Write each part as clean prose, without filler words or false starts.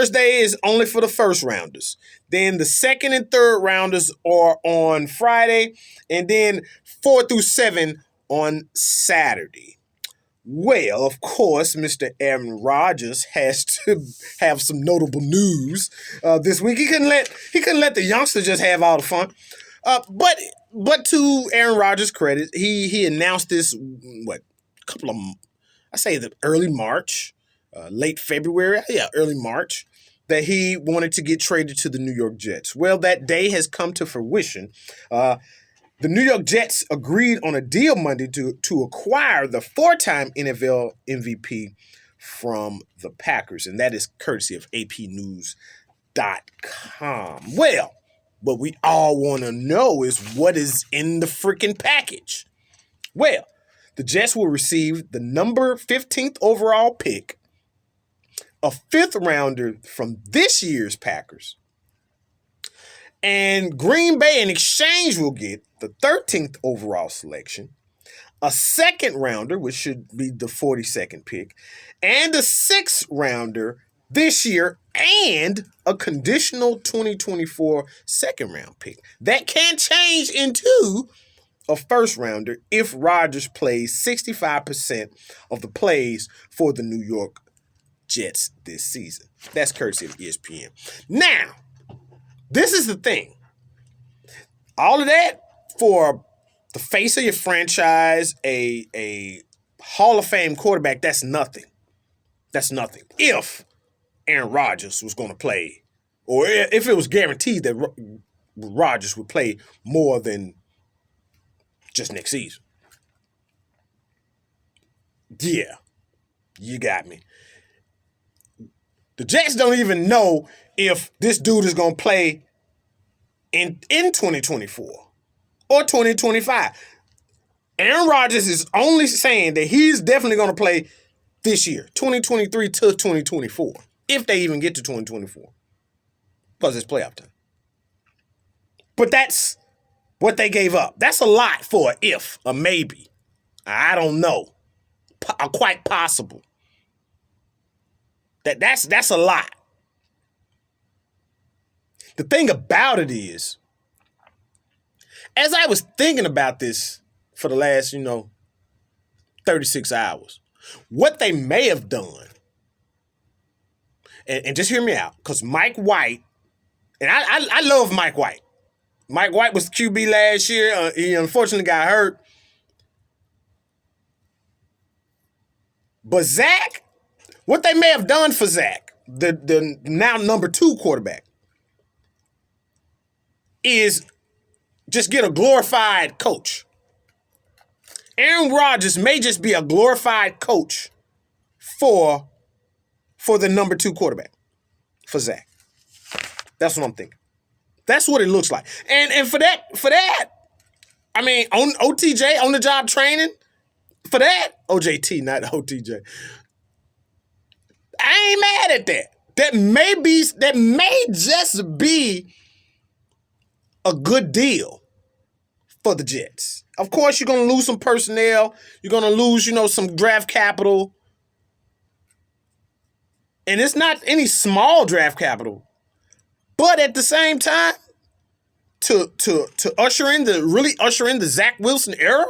Thursday is only for the first rounders. Then the second and third rounders are on Friday. And then 4 through 7 on Saturday. Well, of course, Mr. Aaron Rodgers has to have some notable news this week. He couldn't let the youngsters just have all the fun. But to Aaron Rodgers' credit, he announced this the early March, late February, early March, that he wanted to get traded to the New York Jets. Well, that day has come to fruition. The New York Jets agreed on a deal Monday to acquire the four-time NFL MVP from the Packers, and that is courtesy of APnews.com. Well, what we all want to know is what is in the freaking package. Well, the Jets will receive the number 15th overall pick, a fifth rounder from this year's Packers, and Green Bay in exchange will get the 13th overall selection, a second rounder, which should be the 42nd pick, and a sixth rounder this year, and a conditional 2024 second round pick. That can change into a first rounder if Rodgers plays 65% of the plays for the New York Jets this season. That's courtesy of ESPN. Now, this is the thing. All of that for the face of your franchise, a Hall of Fame quarterback, that's nothing. That's nothing. If Aaron Rodgers was going to play, or if it was guaranteed that Rodgers would play more than just next season. Yeah, you got me. The Jets don't even know if this dude is going to play in 2024 or 2025. Aaron Rodgers is only saying that he's definitely going to play this year, 2023 to 2024, if they even get to 2024, because it's playoff time. But that's what they gave up. That's a lot for an if, a maybe. I don't know. Quite possible. That's a lot. The thing about it is, as I was thinking about this for the last, 36 hours, what they may have done, and just hear me out, because Mike White, and I love Mike White. Mike White was QB last year. He unfortunately got hurt. But Zach, what they may have done for Zach, the now number 2 quarterback, is just get a glorified coach. Aaron Rodgers may just be a glorified coach for the number 2 quarterback, for Zach. That's what I'm thinking. That's what it looks like. And for that, I mean, on OTJ, on the job training, for that, OJT, not OTJ. I ain't mad at that. That may just be a good deal for the Jets. Of course, you're going to lose some personnel. You're going to lose, some draft capital. And it's not any small draft capital. But at the same time, to usher in the Zach Wilson era,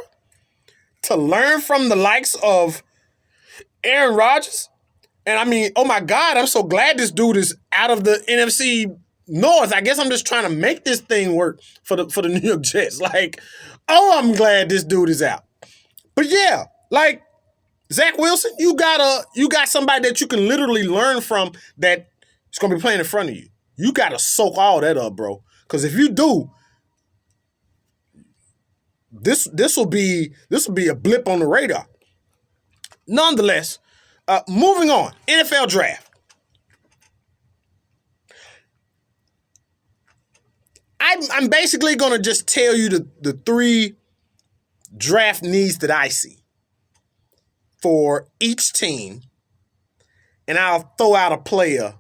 to learn from the likes of Aaron Rodgers, and I mean, oh my God, I'm so glad this dude is out of the NFC North. I guess I'm just trying to make this thing work for the New York Jets. Like, oh, I'm glad this dude is out. But yeah, like Zach Wilson, you got somebody that you can literally learn from that is going to be playing in front of you. You got to soak all that up, bro. Because if you do, this will be a blip on the radar. Nonetheless, moving on, NFL draft. I'm basically going to just tell you the 3 draft needs that I see for each team, and I'll throw out a player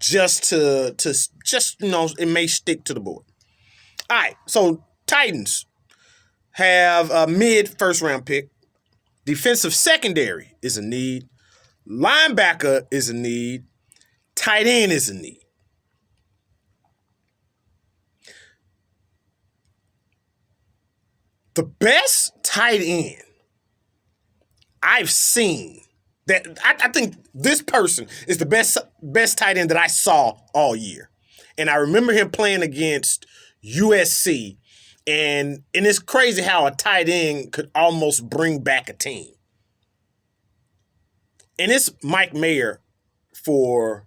just to it may stick to the board. All right, so Titans have a mid first round pick. Defensive secondary is a need. Linebacker is a need. tight end is a need. The best tight end I've seen, that I think this person is the best tight end that I saw all year. And I remember him playing against USC. And it's crazy how a tight end could almost bring back a team. And it's Mike Mayer for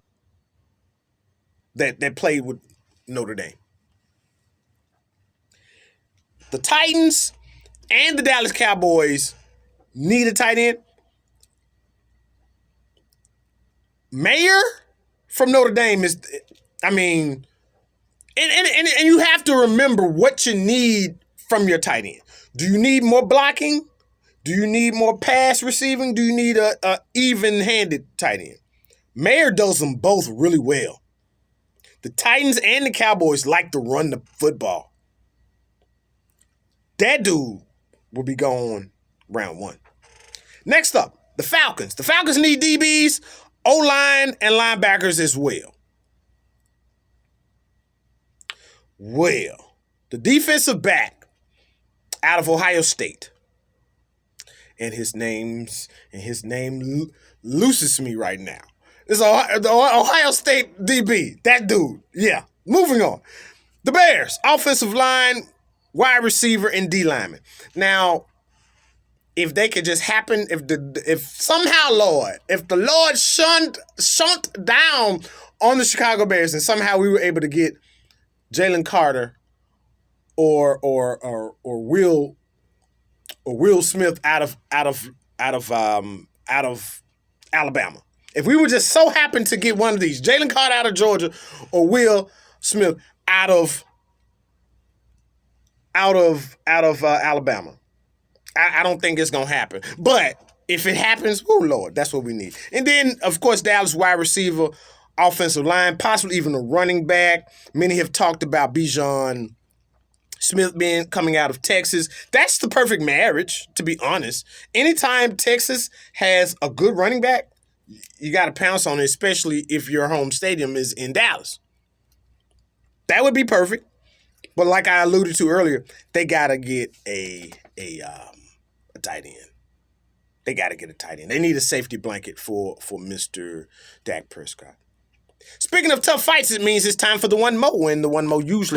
that played with Notre Dame. The Titans and the Dallas Cowboys need a tight end. Mayer from Notre Dame is, I mean, and you have to remember what you need from your tight end. Do you need more blocking? Do you need more pass receiving? Do you need a even-handed tight end? Mayer does them both really well. The Titans and the Cowboys like to run the football. That dude will be gone round one. Next up, the Falcons. The Falcons need DBs, O-line, and linebackers as well. Well, the defensive back out of Ohio State, and his name looses me right now. It's the Ohio State DB. That dude. Yeah. Moving on. The Bears, offensive line, wide receiver, and D lineman. Now, if they could just happen, if somehow, Lord, if the Lord shunt down on the Chicago Bears and somehow we were able to get Jalen Carter or Will Smith out of Alabama. If we would just so happen to get one of these, Jalen Carter out of Georgia or Will Smith out of Alabama, I don't think it's gonna happen. But if it happens, oh Lord, that's what we need. And then, of course, Dallas wide receiver, offensive line, possibly even a running back. Many have talked about Bijan Smith coming out of Texas. That's the perfect marriage, to be honest. Anytime Texas has a good running back, you got to pounce on it, especially if your home stadium is in Dallas. That would be perfect. But like I alluded to earlier, they got to get a tight end. They got to get a tight end. They need a safety blanket for Mr. Dak Prescott. Speaking of tough fights, it means it's time for the one mo, and the one mo usually